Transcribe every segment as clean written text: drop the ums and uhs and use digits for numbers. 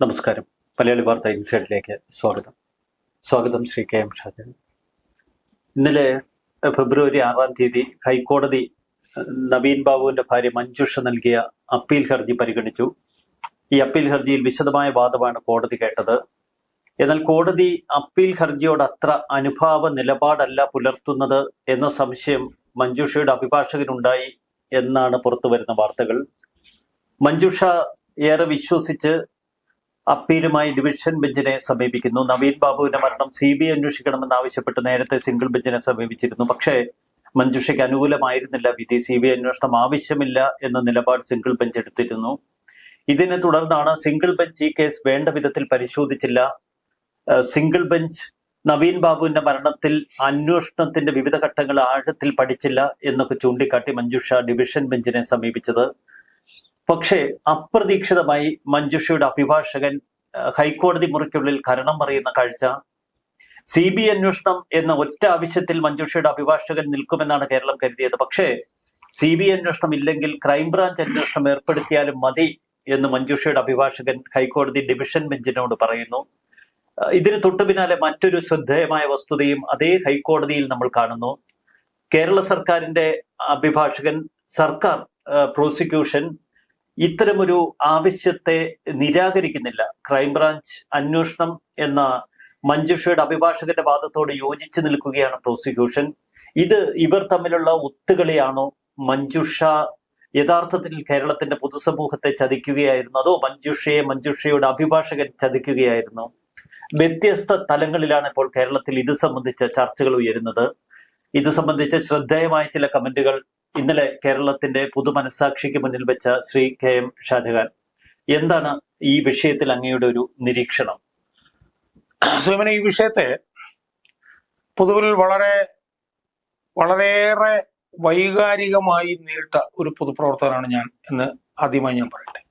നമസ്കാരം. മലയാളി വാർത്ത ഇൻസൈഡിലേക്ക് സ്വാഗതം ശ്രീ കെ എം ഷാജൻ. ഇന്നലെ ഫെബ്രുവരി 6-ാം തീയതി ഹൈക്കോടതി നവീൻ ബാബുവിന്റെ ഭാര്യ മഞ്ജുഷ നൽകിയ അപ്പീൽ ഹർജി പരിഗണിച്ചു. ഈ അപ്പീൽ ഹർജിയിൽ വിശദമായ വാദമാണ് കോടതി കേട്ടത്. എന്നാൽ കോടതി അപ്പീൽ ഹർജിയോട് അത്ര അനുഭാവ നിലപാടല്ല പുലർത്തുന്നത് എന്ന സംശയം മഞ്ജുഷയുടെ അഭിഭാഷകനുണ്ടായി എന്നാണ് പുറത്തുവരുന്ന വാർത്തകൾ. മഞ്ജുഷ ഏറെ വിശ്വസിച്ച് അപ്പീലുമായി ഡിവിഷൻ ബെഞ്ചിനെ സമീപിക്കുന്നു. നവീൻ ബാബുവിന്റെ മരണം CBI അന്വേഷിക്കണമെന്നാവശ്യപ്പെട്ട് നേരത്തെ സിംഗിൾ ബെഞ്ചിനെ സമീപിച്ചിരുന്നു. പക്ഷേ മഞ്ജുഷയ്ക്ക് അനുകൂലമായിരുന്നില്ല വിധി. CBI അന്വേഷണം ആവശ്യമില്ല എന്ന നിലപാട് സിംഗിൾ ബെഞ്ച് എടുത്തിരുന്നു. ഇതിനെ തുടർന്നാണ് സിംഗിൾ ബെഞ്ച് ഈ കേസ് വേണ്ട വിധത്തിൽ പരിശോധിച്ചില്ല. സിംഗിൾ ബെഞ്ച് നവീൻ ബാബുവിന്റെ മരണത്തിൽ അന്വേഷണത്തിന്റെ വിവിധ ഘട്ടങ്ങൾ ആഴത്തിൽ പഠിച്ചില്ല എന്നൊക്കെ ചൂണ്ടിക്കാട്ടി മഞ്ജുഷ ഡിവിഷൻ ബെഞ്ചിനെ സമീപിച്ചത്. പക്ഷേ അപ്രതീക്ഷിതമായി മഞ്ജുഷയുടെ അഭിഭാഷകൻ ഹൈക്കോടതി മുറിക്കുള്ളിൽ കരണം പറയുന്ന കാഴ്ച. CBI അന്വേഷണം എന്ന ഒറ്റ ആവശ്യത്തിൽ മഞ്ജുഷയുടെ അഭിഭാഷകൻ നിൽക്കുമെന്നാണ് കേരളം കരുതിയത്. പക്ഷേ CBI അന്വേഷണം ഇല്ലെങ്കിൽ ക്രൈംബ്രാഞ്ച് അന്വേഷണം ഏർപ്പെടുത്തിയാലും മതി എന്ന് മഞ്ജുഷയുടെ അഭിഭാഷകൻ ഹൈക്കോടതി ഡിവിഷൻ ബെഞ്ചിനോട് പറയുന്നു. ഇതിന് തൊട്ടു പിന്നാലെ മറ്റൊരു ശ്രദ്ധേയമായ വസ്തുതയും അതേ ഹൈക്കോടതിയിൽ നമ്മൾ കാണുന്നു. കേരള സർക്കാരിന്റെ അഭിഭാഷകൻ, സർക്കാർ പ്രോസിക്യൂഷൻ ഇത്തരമൊരു ആവശ്യത്തെ നിരാകരിക്കുന്നില്ല. ക്രൈംബ്രാഞ്ച് അന്വേഷണം എന്ന മഞ്ജുഷയുടെ അഭിഭാഷകന്റെ വാദത്തോട് യോജിച്ചു നിൽക്കുകയാണ് പ്രോസിക്യൂഷൻ. ഇവർ തമ്മിലുള്ള ഒത്തുകളിയാണോ? മഞ്ജുഷ യഥാർത്ഥത്തിൽ കേരളത്തിന്റെ പൊതുസമൂഹത്തെ ചതിക്കുകയായിരുന്നു, അതോ മഞ്ജുഷയുടെ അഭിഭാഷകൻ ചതിക്കുകയായിരുന്നു? വ്യത്യസ്ത തലങ്ങളിലാണ് ഇപ്പോൾ കേരളത്തിൽ ഇത് സംബന്ധിച്ച ചർച്ചകൾ ഉയരുന്നത്. ഇത് സംബന്ധിച്ച് ശ്രദ്ധേയമായ ചില കമന്റുകൾ ഇന്നലെ കേരളത്തിന്റെ പൊതുമനസാക്ഷിക്ക് മുന്നിൽ വെച്ച ശ്രീ കെ എം ഷാജഹാൻ, എന്താണ് ഈ വിഷയത്തിൽ അങ്ങയുടെ ഒരു നിരീക്ഷണം? ഈ വിഷയത്തെ പൊതുവിൽ വളരെയേറെ വൈകാരികമായി നേരിട്ട ഒരു പൊതുപ്രവർത്തകനാണ് ഞാൻ എന്ന് ആദ്യമായി ഞാൻ പറയട്ടെ.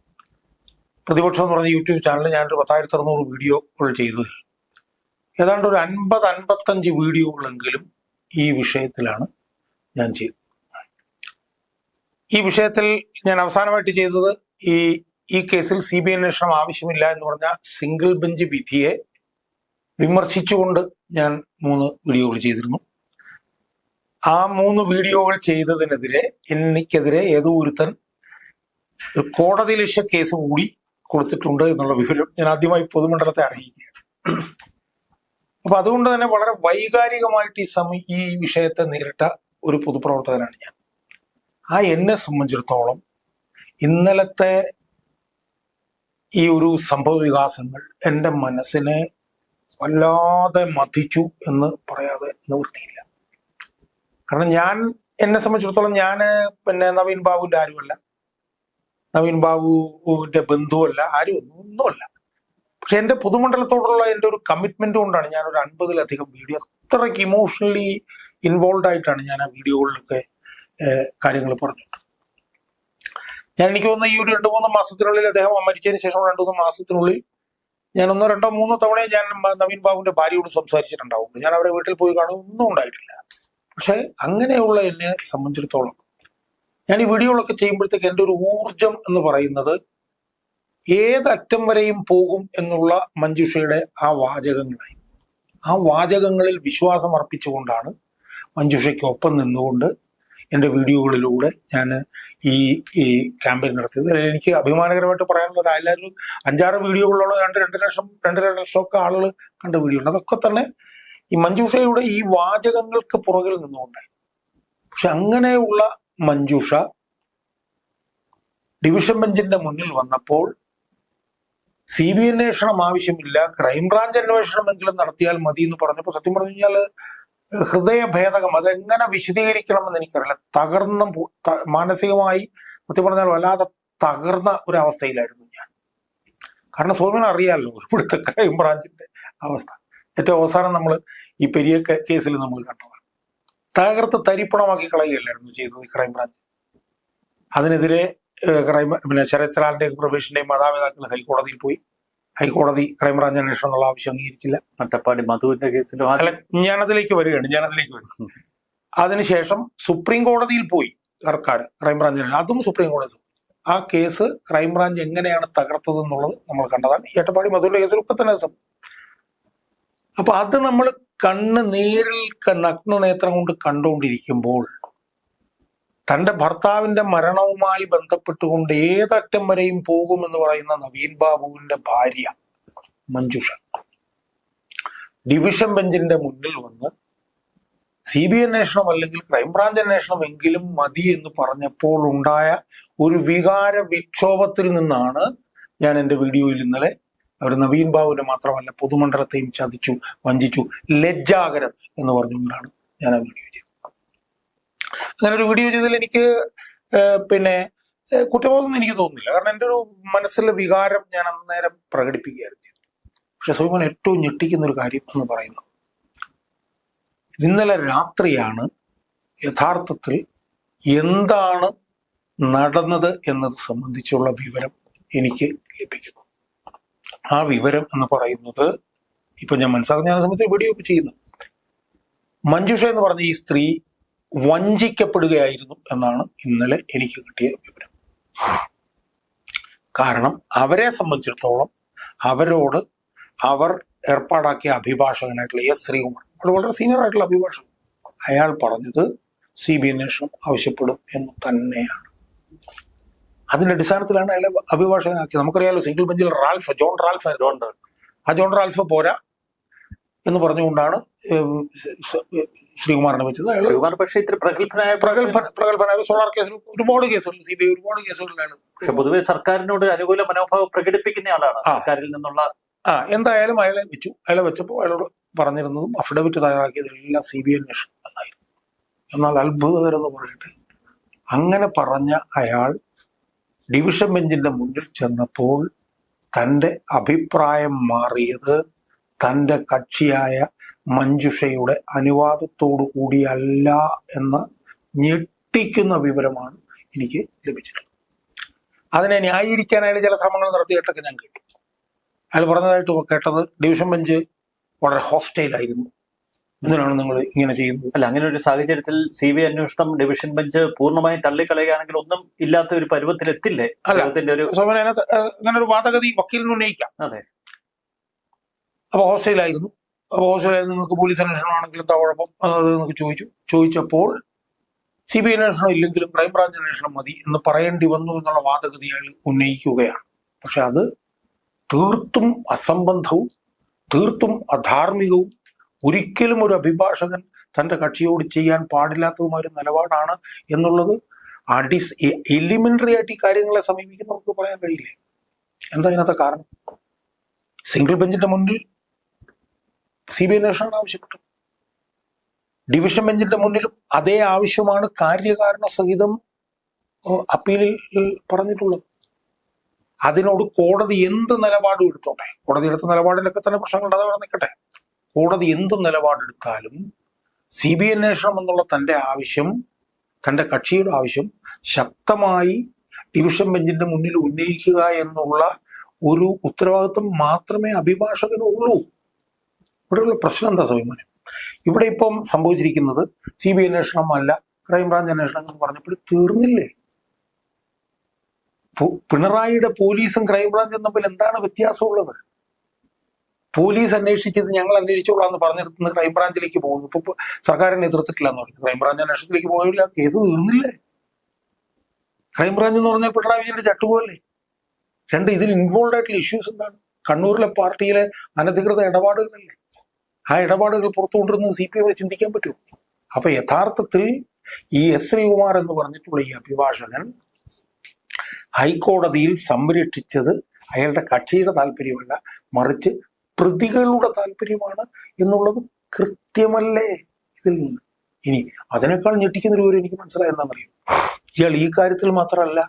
പ്രതിപക്ഷം എന്ന് പറഞ്ഞ യൂട്യൂബ് ചാനലിൽ ഞാനൊരു 10,600 വീഡിയോകൾ ചെയ്തതിൽ ഏതാണ്ട് ഒരു 50-55 വീഡിയോകളെങ്കിലും ഈ വിഷയത്തിലാണ് ഞാൻ ചെയ്തത്. ഈ വിഷയത്തിൽ ഞാൻ അവസാനമായിട്ട് ചെയ്തത് ഈ കേസിൽ CBI അന്വേഷണം ആവശ്യമില്ല എന്ന് പറഞ്ഞ സിംഗിൾ ബെഞ്ച് വിധിയെ വിമർശിച്ചുകൊണ്ട് ഞാൻ 3 വീഡിയോകൾ ചെയ്തിരുന്നു. ആ 3 വീഡിയോകൾ ചെയ്തതിനെതിരെ എനിക്കെതിരെ ഏതോ ഒരുത്തൻ ഒരു കോടതിയിലക്ഷ്യ കേസ് കൂടി കൊടുത്തിട്ടുണ്ട് എന്നുള്ള വിവരം ഞാൻ ആദ്യമായി പൊതുമണ്ഡലത്തെ അറിയിക്കുക. അപ്പൊ അതുകൊണ്ട് തന്നെ വളരെ വൈകാരികമായിട്ട് ഈ വിഷയത്തെ നേരിട്ട ഒരു പൊതുപ്രവർത്തകനാണ് ഞാൻ. എന്നെ സംബന്ധിച്ചിടത്തോളം ഇന്നലത്തെ ഈ ഒരു സംഭവ വികാസങ്ങൾ എൻ്റെ മനസ്സിനെ വല്ലാതെ മഥിച്ചു എന്ന് പറയാതെ നിവൃത്തിയില്ല. കാരണം എന്നെ സംബന്ധിച്ചിടത്തോളം ഞാൻ നവീൻ ബാബുവിന്റെ ആരുമല്ല, നവീൻ ബാബുവിന്റെ ബന്ധുവല്ല, ഒന്നുമല്ല. പക്ഷെ എൻ്റെ പൊതുമണ്ഡലത്തോടുള്ള എൻ്റെ ഒരു കമ്മിറ്റ്മെന്റ് കൊണ്ടാണ് ഞാൻ ഒരു 50-ലധികം വീഡിയോ അത്രയ്ക്ക് ഇമോഷണലി ഇൻവോൾവ് ആയിട്ടാണ് ഞാൻ ആ വീഡിയോകളിലൊക്കെ കാര്യങ്ങൾ പറഞ്ഞിട്ട്. എനിക്ക് തോന്നുന്ന ഈ ഒരു 2-3 മാസത്തിനുള്ളിൽ അദ്ദേഹം മരിച്ചതിന് ശേഷം 2-3 മാസത്തിനുള്ളിൽ ഞാൻ 1-2-3 തവണ ഞാൻ നവീൻ ബാബുവിന്റെ ഭാര്യയോട് സംസാരിച്ചിട്ടുണ്ടാവും. ഞാൻ അവരെ വീട്ടിൽ പോയി കാണും, ഒന്നും ഉണ്ടായിട്ടില്ല. പക്ഷെ അങ്ങനെയുള്ള എന്നെ സംബന്ധിച്ചിടത്തോളം ഞാൻ ഈ വീഡിയോകളൊക്കെ ചെയ്യുമ്പോഴത്തേക്ക് എൻ്റെ ഒരു ഊർജം എന്ന് പറയുന്നത് ഏതറ്റം വരെയും പോകും എന്നുള്ള മഞ്ജുഷയുടെ ആ വാചകങ്ങളായി. ആ വാചകങ്ങളിൽ വിശ്വാസം അർപ്പിച്ചുകൊണ്ടാണ് മഞ്ജുഷയ്ക്കൊപ്പം നിന്നുകൊണ്ട് എൻ്റെ വീഡിയോകളിലൂടെ ഞാൻ ഈ ക്യാമ്പയിൻ നടത്തിയത്. എനിക്ക് അഭിമാനകരമായിട്ട് പറയാനുള്ളത് എല്ലാവരും 5-6 വീഡിയോകളിലുള്ള 2-2.5 ലക്ഷം ഒക്കെ ആളുകൾ കണ്ട വീഡിയോ ഉണ്ട്. അതൊക്കെ തന്നെ ഈ മഞ്ജുഷയുടെ ഈ വാചകങ്ങൾക്ക് പുറകിൽ നിന്നുകൊണ്ടായി. പക്ഷെ അങ്ങനെയുള്ള മഞ്ജുഷ ഡിവിഷൻ ബെഞ്ചിന്റെ മുന്നിൽ വന്നപ്പോൾ CBI അന്വേഷണം ആവശ്യമില്ല, ക്രൈംബ്രാഞ്ച് അന്വേഷണമെങ്കിലും നടത്തിയാൽ മതി എന്ന് പറഞ്ഞപ്പോൾ സത്യം പറഞ്ഞു കഴിഞ്ഞാൽ ഹൃദയഭേദകം. അതെങ്ങനെ വിശദീകരിക്കണമെന്ന് എനിക്കറിയില്ല. മാനസികമായി സത്യം പറഞ്ഞാൽ വല്ലാതെ തകർന്ന ഒരവസ്ഥയിലായിരുന്നു ഞാൻ. കാരണം സോമിന് അറിയാമല്ലോ ഇവിടുത്തെ ക്രൈംബ്രാഞ്ചിന്റെ അവസ്ഥ. ഏറ്റവും അവസാനം നമ്മൾ ഈ പെരിയ കേസിൽ നമ്മൾ കണ്ടതാണ്. തകർത്ത് തരിപ്പണമാക്കി കളയുകയല്ലായിരുന്നു ചെയ്തത് ക്രൈംബ്രാഞ്ച്. അതിനെതിരെ ശരത് ലാലിന്റെയും പ്രവേശിന്റെയും മാതാപിതാക്കൾ ഹൈക്കോടതിയിൽ പോയി. ഹൈക്കോടതി ക്രൈംബ്രാഞ്ച് അന്വേഷണം എന്നുള്ള ആവശ്യം അംഗീകരിച്ചില്ല. അട്ടപ്പാടി മധുവിന്റെ കേസിലും ഞാനതിലേക്ക് വരികയാണ്. അതിനുശേഷം സുപ്രീം കോടതിയിൽ പോയി സർക്കാർ ക്രൈംബ്രാഞ്ച്, അതും സുപ്രീം കോടതി. ആ കേസ് ക്രൈംബ്രാഞ്ച് എങ്ങനെയാണ് തകർത്തത് എന്നുള്ളത് നമ്മൾ കണ്ടതാണ്. ഈ അട്ടപ്പാടി മധുവിന്റെ കേസിൽ ഇപ്പൊ തന്നെ അപ്പൊ അത് നമ്മൾ നേരിൽ നഗ്നനേത്രം കൊണ്ട് കണ്ടുകൊണ്ടിരിക്കുമ്പോൾ തന്റെ ഭർത്താവിന്റെ മരണവുമായി ബന്ധപ്പെട്ടുകൊണ്ട് ഏതറ്റം വരെയും പോകുമെന്ന് പറയുന്ന നവീൻ ബാബുവിന്റെ ഭാര്യ മഞ്ജുഷ ഡിവിഷൻ ബെഞ്ചിന്റെ മുന്നിൽ വന്ന് CBI അന്വേഷണം അല്ലെങ്കിൽ ക്രൈംബ്രാഞ്ച് അന്വേഷണം എങ്കിലും മതി എന്ന് പറഞ്ഞപ്പോൾ ഉണ്ടായ ഒരു വികാര വിക്ഷോഭത്തിൽ നിന്നാണ് ഞാൻ എൻ്റെ വീഡിയോയിൽ ഇന്നലെ അവർ നവീൻ ബാബുവിനെ മാത്രമല്ല പൊതുമണ്ഡലത്തെയും ചതിച്ചു, വഞ്ചിച്ചു, ലജ്ജാകരം എന്ന് പറഞ്ഞുകൊണ്ടാണ് ഞാൻ ആ വീഡിയോ ചെയ്തത്. അങ്ങനെ ഒരു വീഡിയോ ചെയ്തതിൽ എനിക്ക് കുറ്റബോധമൊന്നും എനിക്ക് തോന്നുന്നില്ല. കാരണം എൻ്റെ ഒരു മനസ്സിലെ വികാരം ഞാൻ അന്നേരം പ്രകടിപ്പിക്കുകയായിരുന്നു ചെയ്തത്. പക്ഷെ സോമൻ ഏറ്റവും ഞെട്ടിക്കുന്ന ഒരു കാര്യം എന്ന് പറയുന്നത് ഇന്നലെ രാത്രിയാണ് യഥാർത്ഥത്തിൽ എന്താണ് നടന്നത് എന്നത് സംബന്ധിച്ചുള്ള വിവരം എനിക്ക് ലഭിക്കുന്നു. ആ വിവരം എന്ന് പറയുന്നത് ഇപ്പൊ ഞാൻ മനസ്സിലാക്കുന്ന ഞാൻ സംബന്ധിച്ച് വീഡിയോ ഒക്കെ ചെയ്യുന്നു. മഞ്ജുഷ എന്ന് പറഞ്ഞ ഈ സ്ത്രീ വഞ്ചിക്കപ്പെടുകയായിരുന്നു എന്നാണ് ഇന്നലെ എനിക്ക് കിട്ടിയ വിവരം. കാരണം അവരെ സംബന്ധിച്ചിടത്തോളം അവരോട് അവർ ഏർപ്പാടാക്കിയ അഭിഭാഷകനായിട്ടുള്ള S. ശ്രീകുമാർ, വളരെ സീനിയർ ആയിട്ടുള്ള അഭിഭാഷകൻ, അയാൾ പറഞ്ഞത് CBI അന്വേഷണം ആവശ്യപ്പെടും എന്ന് തന്നെയാണ്. അതിന്റെ അടിസ്ഥാനത്തിലാണ് അയാളെ അഭിഭാഷകനാക്കിയത്. നമുക്കറിയാലോ സിംഗിൾ ബെഞ്ചിൽ ജോൺ റാൽഫ് ആയിരുന്നു. ആ ജോൺ റാൽഫ് പോരാ എന്ന് പറഞ്ഞുകൊണ്ടാണ് ശ്രീകുമാറിനെ വെച്ചത്. ശ്രീകുമാർ പക്ഷേ ഇത്ര പ്രഗത്ഭനായ സോളാർ കേസിൽ ഒരുപാട് കേസുകൾ CBI ഒരുപാട് കേസുകളിലാണ്. പക്ഷെ പൊതുവെ സർക്കാരിനോട് അനുകൂല മനോഭാവം പ്രകടിപ്പിക്കുന്ന ആളാണ്. സർക്കാരിൽ നിന്നുള്ള എന്തായാലും അയാളെ വെച്ചു. അയാളെ വെച്ചപ്പോൾ അയാളോട് പറഞ്ഞിരുന്നതും അഫിഡവിറ്റ് തയ്യാറാക്കിയതെല്ലാം CBI അന്വേഷണം എന്നായിരുന്നു. എന്നാൽ അത്ഭുതകരെന്ന് പറയട്ടെ, അങ്ങനെ പറഞ്ഞ അയാൾ ഡിവിഷൻ ബെഞ്ചിന്റെ മുന്നിൽ ചെന്നപ്പോൾ തന്റെ അഭിപ്രായം മാറിയത് തന്റെ കക്ഷിയായ മഞ്ജുഷയുടെ അനുവാദത്തോടു കൂടിയല്ല എന്ന ഞെട്ടിക്കുന്ന വിവരമാണ് എനിക്ക് ലഭിച്ചിട്ടുള്ളത്. അതിനെ ന്യായീകരിക്കാൻ അയാൾ ചില ശ്രമങ്ങൾ നടത്തിയിട്ടൊക്കെ ഞാൻ കേട്ടു. അയാൾ പറഞ്ഞതായിട്ട് കേട്ടത് ഡിവിഷൻ ബെഞ്ച് വളരെ ഹോസ്റ്റൈലായിരുന്നു, എന്തിനാണ് നിങ്ങൾ ഇങ്ങനെ ചെയ്യുന്നത്? അല്ല, അങ്ങനെ ഒരു സാഹചര്യത്തിൽ CBI അന്വേഷണം ഡിവിഷൻ ബെഞ്ച് പൂർണ്ണമായും തള്ളിക്കളയുകയാണെങ്കിൽ ഒന്നും ഇല്ലാത്ത ഒരു പരുവത്തിലെത്തില്ലേ? അങ്ങനെ ഒരു വാദഗതി വക്കീലിന് ഉന്നയിക്കാം. അതെ. അപ്പൊ ഹോസ്റ്റൈലായിരുന്നു. അപ്പൊ ഹോസ്റ്റൈലായിരുന്നു, നിങ്ങൾക്ക് പോലീസ് അന്വേഷണമാണെങ്കിൽ എന്താ കുഴപ്പം? അത് നിങ്ങൾക്ക് ചോദിച്ചപ്പോൾ CBI അന്വേഷണം ഇല്ലെങ്കിലും ക്രൈംബ്രാഞ്ച് അന്വേഷണം മതി എന്ന് പറയേണ്ടി വന്നു എന്നുള്ള വാദഗതി അയാൾ ഉന്നയിക്കുകയാണ്. പക്ഷെ അത് തീർത്തും അസംബന്ധവും തീർത്തും അധാർമികവും ഒരിക്കലും ഒരു അഭിഭാഷകൻ തന്റെ കക്ഷിയോട് ചെയ്യാൻ പാടില്ലാത്തതുമായ ഒരു നിലപാടാണ് എന്നുള്ളത് എലിമെന്ററി ആയിട്ട് ഈ കാര്യങ്ങളെ സമീപിക്കുന്ന നമുക്ക് പറയാൻ കഴിയില്ലേ? എന്താ ഇതിനകത്തെ കാരണം? സിംഗിൾ ബെഞ്ചിന്റെ മുന്നിൽ CBI അന്വേഷണം ആവശ്യപ്പെട്ടു. ഡിവിഷൻ ബെഞ്ചിന്റെ മുന്നിലും അതേ ആവശ്യമാണ് കാര്യകാരണ സഹിതം അപ്പീലിൽ പറഞ്ഞിട്ടുള്ളത്. അതിനോട് കോടതി എന്ത് നിലപാടും എടുത്തോട്ടെ, കോടതി എടുത്ത നിലപാടിലൊക്കെ തന്നെ പ്രശ്നങ്ങളുണ്ട്, അതവിടെ നിൽക്കട്ടെ. കോടതി എന്ത് നിലപാടെടുത്താലും CBI അന്വേഷണം എന്നുള്ള തന്റെ ആവശ്യം, തന്റെ കക്ഷിയുടെ ആവശ്യം ശക്തമായി ഡിവിഷൻ ബെഞ്ചിന്റെ മുന്നിൽ ഉന്നയിക്കുക എന്നുള്ള ഒരു ഉത്തരവാദിത്വം മാത്രമേ അഭിഭാഷകനുള്ളൂ. ഇവിടെയുള്ള പ്രശ്നം എന്താ സൗമ്യനെ? ഇവിടെ ഇപ്പം സംഭവിച്ചിരിക്കുന്നത് CBI അന്വേഷണം അല്ല ക്രൈംബ്രാഞ്ച് അന്വേഷണം എന്ന് പറഞ്ഞപ്പോൾ തീർന്നില്ലേ? പിണറായിയുടെ പോലീസും ക്രൈംബ്രാഞ്ചും തമ്മിൽ എന്താണ് വ്യത്യാസമുള്ളത്? പോലീസ് അന്വേഷിച്ചത് ഞങ്ങൾ അന്വേഷിച്ചോളാം എന്ന് പറഞ്ഞിരുന്നത് ക്രൈംബ്രാഞ്ചിലേക്ക് പോകുന്നു. ഇപ്പൊ സർക്കാരിനെ എതിർത്തിട്ടില്ല എന്ന് പറയുന്നത് ക്രൈംബ്രാഞ്ച് അന്വേഷണത്തിലേക്ക് പോയവർ ആ കേസ് തീർന്നില്ലേ? ക്രൈംബ്രാഞ്ച് എന്ന് പറഞ്ഞാൽ പിണറായി വിജയന്റെ ചട്ടുപോലല്ലേ? ഇതിൽ ഇൻവോൾവ് ആയിട്ടുള്ള ഇഷ്യൂസ് എന്താണ്? കണ്ണൂരിലെ പാർട്ടിയിലെ അനധികൃത ഇടപാടുകളല്ലേ? ആ ഇടപാടുകൾ പുറത്തു കൊണ്ടിരുന്നത് CPI ചിന്തിക്കാൻ പറ്റുമോ? അപ്പൊ യഥാർത്ഥത്തിൽ ഈ S. ശ്രീകുമാർ എന്ന് പറഞ്ഞിട്ടുള്ള ഈ അഭിഭാഷകൻ ഹൈക്കോടതിയിൽ സംരക്ഷിച്ചത് അയാളുടെ കക്ഷിയുടെ താല്പര്യമല്ല, മറിച്ച് പ്രതികളുടെ താല്പര്യമാണ് എന്നുള്ളത് കൃത്യമല്ലേ ഇതിൽ നിന്ന്? ഇനി അതിനേക്കാൾ ഞെട്ടിക്കുന്നൊരു വിവരം എനിക്ക് മനസ്സിലായെന്നറിയും. ഇയാൾ ഈ കാര്യത്തിൽ മാത്രമല്ല,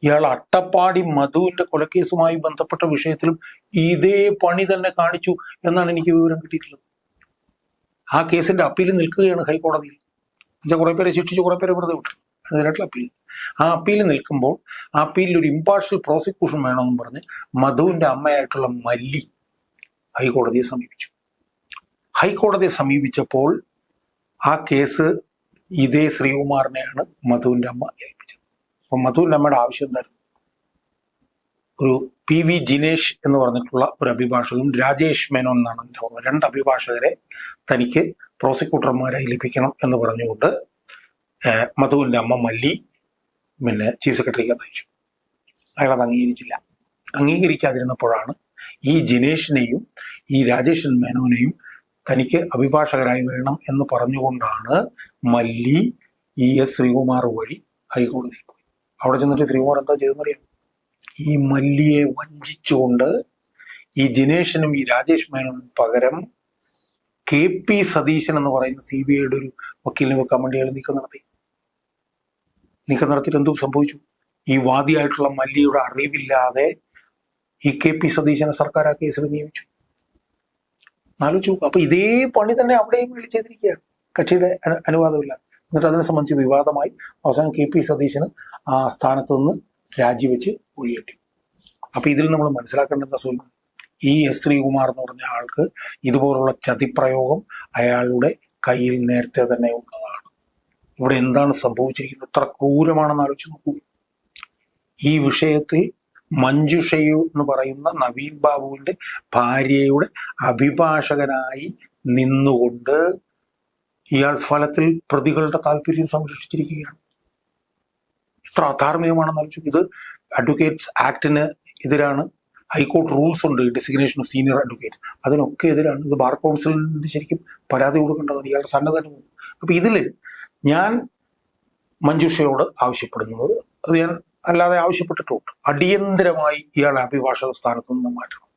ഇയാൾ അട്ടപ്പാടി മധുവിന്റെ കൊലക്കേസുമായി ബന്ധപ്പെട്ട വിഷയത്തിലും ഇതേ പണി തന്നെ കാണിച്ചു എന്നാണ് എനിക്ക് വിവരം കിട്ടിയിട്ടുള്ളത്. ആ കേസിന്റെ അപ്പീൽ നിൽക്കുകയാണ് ഹൈക്കോടതിയിൽ. കുറെ പേരെ ശിക്ഷിച്ചു, കുറെ പേരെ വെറുതെ വിട്ടു. അതിനായിട്ടുള്ള അപ്പീൽ. ആ അപ്പീൽ നിൽക്കുമ്പോൾ ആ അപ്പീലിൽ ഒരു ഇമ്പാർഷ്യൽ പ്രോസിക്യൂഷൻ വേണമെന്ന് പറഞ്ഞ് മധുവിന്റെ അമ്മയായിട്ടുള്ള മല്ലി ഹൈക്കോടതിയെ സമീപിച്ചു. ഹൈക്കോടതിയെ സമീപിച്ചപ്പോൾ ആ കേസ് ഇതേ ശ്രീകുമാറിനെയാണ് മധുവിന്റെ അമ്മ ഏൽപ്പിച്ചത്. അപ്പം മധുവിന്റെ അമ്മയുടെ ആവശ്യം എന്തായിരുന്നു? ഒരു PV ജിനേഷ് എന്ന് പറഞ്ഞിട്ടുള്ള ഒരു അഭിഭാഷകനും രാജേഷ് മേനോൻ എന്നാണ് എൻ്റെ ഓർമ്മ, 2 അഭിഭാഷകരെ തനിക്ക് പ്രോസിക്യൂട്ടർമാരായി ലഭിക്കണം എന്ന് പറഞ്ഞുകൊണ്ട് മധുവിന്റെ അമ്മ മല്ലി ചീഫ് സെക്രട്ടറിക്ക് അയച്ചു. അയാളത് അംഗീകരിച്ചില്ല. അംഗീകരിക്കാതിരുന്നപ്പോഴാണ് ഈ ജിനേഷിനെയും ഈ രാജേഷ് മേനോനെയും തനിക്ക് അഭിഭാഷകരായി വേണം എന്ന് പറഞ്ഞുകൊണ്ടാണ് മല്ലി ES ശ്രീകുമാർ വഴി ഹൈക്കോടതിയിൽ പോയി. അവിടെ ചെന്നിട്ട് ശ്രീകുമാർ എന്താ ചെയ്തെന്നറിയാം? ഈ മല്ലിയെ വഞ്ചിച്ചുകൊണ്ട് ഈ ജിനേഷിനും ഈ രാജേഷ് മേനോനും പകരം KP സതീശൻ എന്ന് പറയുന്ന CBIയുടെ ഒരു വക്കീലിനെ വെക്കാൻ വേണ്ടി അയാൾ നീക്കം നടത്തിയിട്ട് എന്തും സംഭവിച്ചു? ഈ വാദിയായിട്ടുള്ള മല്ലിയുടെ അറിവില്ലാതെ ഈ KP സതീശനെ സർക്കാർ ആ കേസിൽ നിയമിച്ചു. ആലോചിച്ചു. അപ്പൊ ഇതേ പണി തന്നെ അവിടെയും വേണ്ടി ചെയ്തിരിക്കുകയാണ്, കക്ഷിയുടെ അനുവാദമില്ല. എന്നിട്ട് അതിനെ സംബന്ധിച്ച് വിവാദമായി അവസാനം KP സതീശന് ആ സ്ഥാനത്ത് നിന്ന് രാജിവെച്ച് ഒഴിയേണ്ടി. അപ്പൊ ഇതിൽ നമ്മൾ മനസ്സിലാക്കേണ്ട എന്താ? ഈ S ശ്രീകുമാർ എന്ന് പറഞ്ഞ ആൾക്ക് ഇതുപോലുള്ള ചതിപ്രയോഗം അയാളുടെ കയ്യിൽ നേരത്തെ തന്നെ ഉള്ളതാണ്. ഇവിടെ എന്താണ് സംഭവിച്ചിരിക്കുന്നത്? എത്ര ക്രൂരമാണെന്ന് ആലോചിച്ച് നോക്കൂ. ഈ വിഷയത്തിൽ മഞ്ജുഷയു എന്ന് പറയുന്ന നവീൻ ബാബുവിന്റെ ഭാര്യയുടെ അഭിഭാഷകനായി നിന്നുകൊണ്ട് ഇയാൾ ഫലത്തിൽ പ്രതികളുടെ താല്പര്യം സംരക്ഷിച്ചിരിക്കുകയാണ്. ഇത്ര അധാർമികമാണെന്ന് ആലോചിച്ചു. ഇത് അഡ്വക്കേറ്റ്സ് ആക്ടിന് എതിരാണ്. ഹൈക്കോർട്ട് റൂൾസ് ഉണ്ട്, ഡിസിഗ്നേഷൻ ഓഫ് സീനിയർ അഡ്വക്കേറ്റ്, അതിനൊക്കെ എതിരാണ്. ഇത് ബാർ കൗൺസിലിന് ശരിക്കും പരാതി കൊടുക്കേണ്ടതാണ്. ഇയാളുടെ സന്നദ്ധ. അപ്പൊ ഇതില് ഞാൻ മഞ്ജുഷയോട് ആവശ്യപ്പെടുന്നത്, അത് ഞാൻ അല്ലാതെ ആവശ്യപ്പെട്ടിട്ടുണ്ട്, അടിയന്തരമായി ഇയാളെ അഭിഭാഷക സ്ഥാനത്ത് നിന്ന് മാറ്റണം.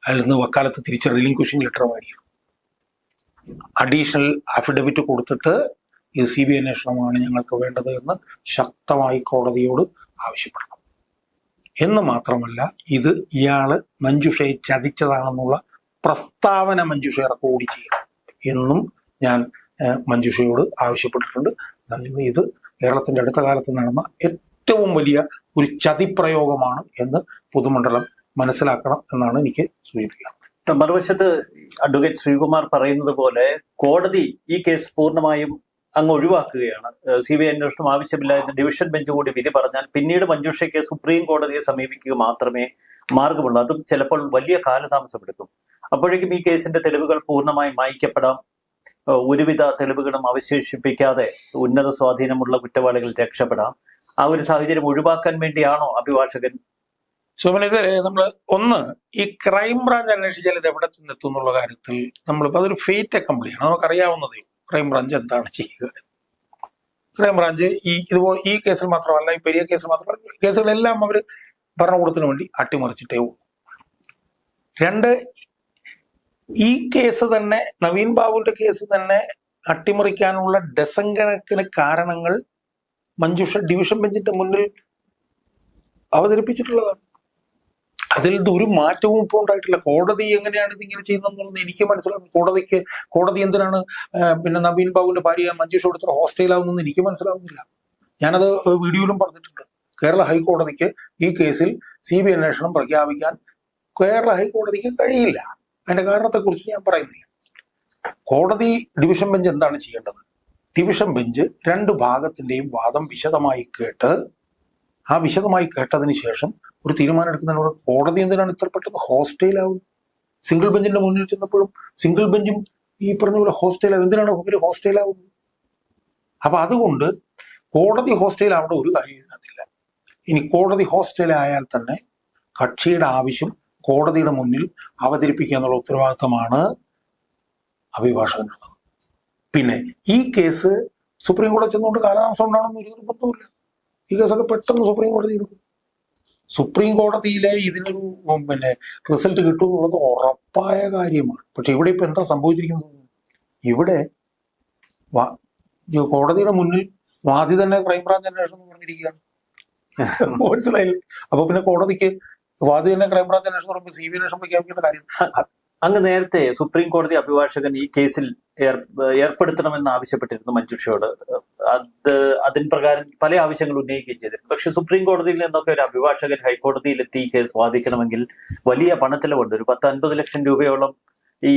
അതിൽ നിന്ന് വക്കാലത്ത് തിരിച്ച് റിലിങ്ക്വിഷിംഗ് ലെറ്റർ മേടിക്കണം. അഡീഷണൽ അഫിഡവിറ്റ് കൊടുത്തിട്ട് ഇത് CBI അന്വേഷണമാണ് ഞങ്ങൾക്ക് വേണ്ടത് എന്ന് ശക്തമായി കോടതിയോട് ആവശ്യപ്പെടണം. എന്ന് മാത്രമല്ല, ഇത് ഇയാള് മഞ്ജുഷയെ ചതിച്ചതാണെന്നുള്ള പ്രസ്താവന മഞ്ജുഷ റെക്കോർഡ് ചെയ്യണം എന്നും ഞാൻ മഞ്ജുഷയോട് ആവശ്യപ്പെട്ടിട്ടുണ്ട്. ഇത് കേരളത്തിന്റെ അടുത്ത കാലത്ത് നടന്ന ഏറ്റവും വലിയ ഒരു ചതിപ്രയോഗമാണ് എന്ന് പൊതുമണ്ഡലം മനസ്സിലാക്കണം എന്നാണ് എനിക്ക് സൂചിപ്പിക്കുന്നത്. മറുവശത്ത് അഡ്വക്കേറ്റ് ശ്രീകുമാർ പറയുന്നത് പോലെ കോടതി ഈ കേസ് പൂർണ്ണമായും അങ്ങ് ഒഴിവാക്കുകയാണ്. CBI അന്വേഷണം ആവശ്യമില്ല എന്ന് ഡിവിഷൻ ബെഞ്ച് കൂടി വിധി പറഞ്ഞാൽ പിന്നീട് മഞ്ജുഷയ്ക്ക് സുപ്രീം കോടതിയെ സമീപിക്കുക മാത്രമേ മാർഗമുള്ളൂ. അതും ചിലപ്പോൾ വലിയ കാലതാമസമെടുക്കും. അപ്പോഴേക്കും ഈ കേസിന്റെ തെളിവുകൾ പൂർണ്ണമായും മായ്ക്കപ്പെടാം. ഒരുവിധ തെളിവുകളും അവശേഷിപ്പിക്കാതെ ഉന്നത സ്വാധീനമുള്ള കുറ്റവാളികൾ രക്ഷപ്പെടാം. ആ ഒരു സാഹചര്യം ഒഴിവാക്കാൻ വേണ്ടിയാണോ അഭിഭാഷകൻ? ഇത് നമ്മൾ ഈ ക്രൈം ബ്രാഞ്ച് അന്വേഷിച്ചാൽ ഇത് എവിടെ ചെന്നെത്തും എന്നുള്ള കാര്യത്തിൽ നമ്മളിപ്പോൾ അതൊരു ഫേറ്റ് അക്കംപ്ലിയാണ്. നമുക്കറിയാവുന്നതേ ക്രൈം ബ്രാഞ്ച് എന്താണ് ചെയ്യുക. ക്രൈം ബ്രാഞ്ച് ഈ കേസിൽ മാത്രമല്ല, ഈ പെരിയ കേസിൽ മാത്രമല്ല, കേസുകളെല്ലാം അവർ ഭരണകൂടത്തിന് വേണ്ടി അട്ടിമറിച്ചിട്ടേ ഉള്ളൂ. 2, ഈ കേസ് തന്നെ, നവീൻ ബാബുവിന്റെ കേസ് തന്നെ അട്ടിമറിക്കാനുള്ള ഡസൻ കണക്കിന് കാരണങ്ങൾ മഞ്ജുഷ ഡിവിഷൻ ബെഞ്ചിന്റെ മുന്നിൽ അവതരിപ്പിച്ചിട്ടുള്ളതാണ്. അതിൽ ഒരു മാറ്റവും ഇപ്പോൾ ഉണ്ടായിട്ടില്ല. കോടതി എങ്ങനെയാണ് ഇതിങ്ങനെ ചെയ്യുന്നതെന്നുള്ളത് എനിക്ക് മനസ്സിലാവും. കോടതി എന്തിനാണ് നവീൻ ബാബുവിന്റെ ഭാര്യ മഞ്ജുഷ കൊടുത്ത ഹോസ്റ്റലാവുന്നെന്ന് എനിക്ക് മനസ്സിലാവുന്നില്ല. ഞാനത് വീഡിയോയിലും പറഞ്ഞിട്ടുണ്ട്. കേരള ഹൈക്കോടതിക്ക് ഈ കേസിൽ CBI അന്വേഷണം പ്രഖ്യാപിക്കാൻ കേരള ഹൈക്കോടതിക്ക് കഴിയില്ല. അതിന്റെ കാരണത്തെക്കുറിച്ച് ഞാൻ പറയുന്നില്ല. കോടതി ഡിവിഷൻ ബെഞ്ച് എന്താണ് ചെയ്യേണ്ടത്? ഡിവിഷൻ ബെഞ്ച് 2 ഭാഗത്തിന്റെയും വാദം വിശദമായി കേട്ട്, ആ വിശദമായി കേട്ടതിന് ശേഷം ഒരു തീരുമാനം എടുക്കുന്നതിനോട് കോടതി എന്തിനാണ് ഇത്ര പെട്ടെന്ന് ഹോസ്റ്റൈലാവും? സിംഗിൾ ബെഞ്ചിന്റെ മുന്നിൽ ചെന്നപ്പോഴും സിംഗിൾ ബെഞ്ചും ഈ പറഞ്ഞ പോലെ ഹോസ്റ്റൈലാവും. എന്തിനാണ് ഇവര് ഹോസ്റ്റൈലാവുന്നത്? അപ്പൊ അതുകൊണ്ട് കോടതി ഹോസ്റ്റൈലാവേണ്ട ഒരു കാര്യം ഇതിനകത്തില്ല. ഇനി കോടതി ഹോസ്റ്റൈലായാൽ തന്നെ കക്ഷിയുടെ ആവശ്യം കോടതിയുടെ മുന്നിൽ അവതരിപ്പിക്കുക എന്നുള്ള ഉത്തരവാദിത്തമാണ് അഭിഭാഷകനുള്ളത്. പിന്നെ ഈ കേസ് സുപ്രീം കോടതി ചെന്നുകൊണ്ട് കാലതാമസം ഉണ്ടാവണമെന്ന് ഒരു നിർബന്ധമില്ല. ഈ കേസൊക്കെ പെട്ടെന്ന് സുപ്രീം കോടതി എടുക്കും. സുപ്രീം കോടതിയിലെ ഇതിനൊരു റിസൾട്ട് കിട്ടും എന്നുള്ളത് ഉറപ്പായ കാര്യമാണ്. പക്ഷെ ഇവിടെ ഇപ്പൊ എന്താ സംഭവിച്ചിരിക്കുന്നത്? ഇവിടെ കോടതിയുടെ മുന്നിൽ വാദി തന്നെ ക്രൈംബ്രാഞ്ച് അന്വേഷണം എന്ന് പറഞ്ഞിരിക്കുകയാണ്. മനസ്സിലായില്ലേ? അപ്പൊ പിന്നെ കോടതിക്ക് വാദി തന്നെ ക്രൈംബ്രാഞ്ച് അന്വേഷണം പറയുമ്പോൾ CBI അന്വേഷണം പ്രഖ്യാപിക്കേണ്ട കാര്യം. അങ്ങ് നേരത്തെ സുപ്രീം കോടതി അഭിഭാഷകൻ ഈ കേസിൽ ഏർപ്പെടുത്തണമെന്ന് ആവശ്യപ്പെട്ടിരുന്നു മഞ്ജുഷയോട്. അതിന് പ്രകാരം പല ആവശ്യങ്ങൾ ഉന്നയിക്കുകയും ചെയ്തിരുന്നു. പക്ഷെ സുപ്രീം കോടതിയിൽ നിന്നൊക്കെ ഒരു അഭിഭാഷകൻ ഹൈക്കോടതിയിലെത്തി ഈ കേസ് വാദിക്കണമെങ്കിൽ വലിയ പണത്തിലുണ്ട്. ഒരു 10-50 ലക്ഷം രൂപയോളം ഈ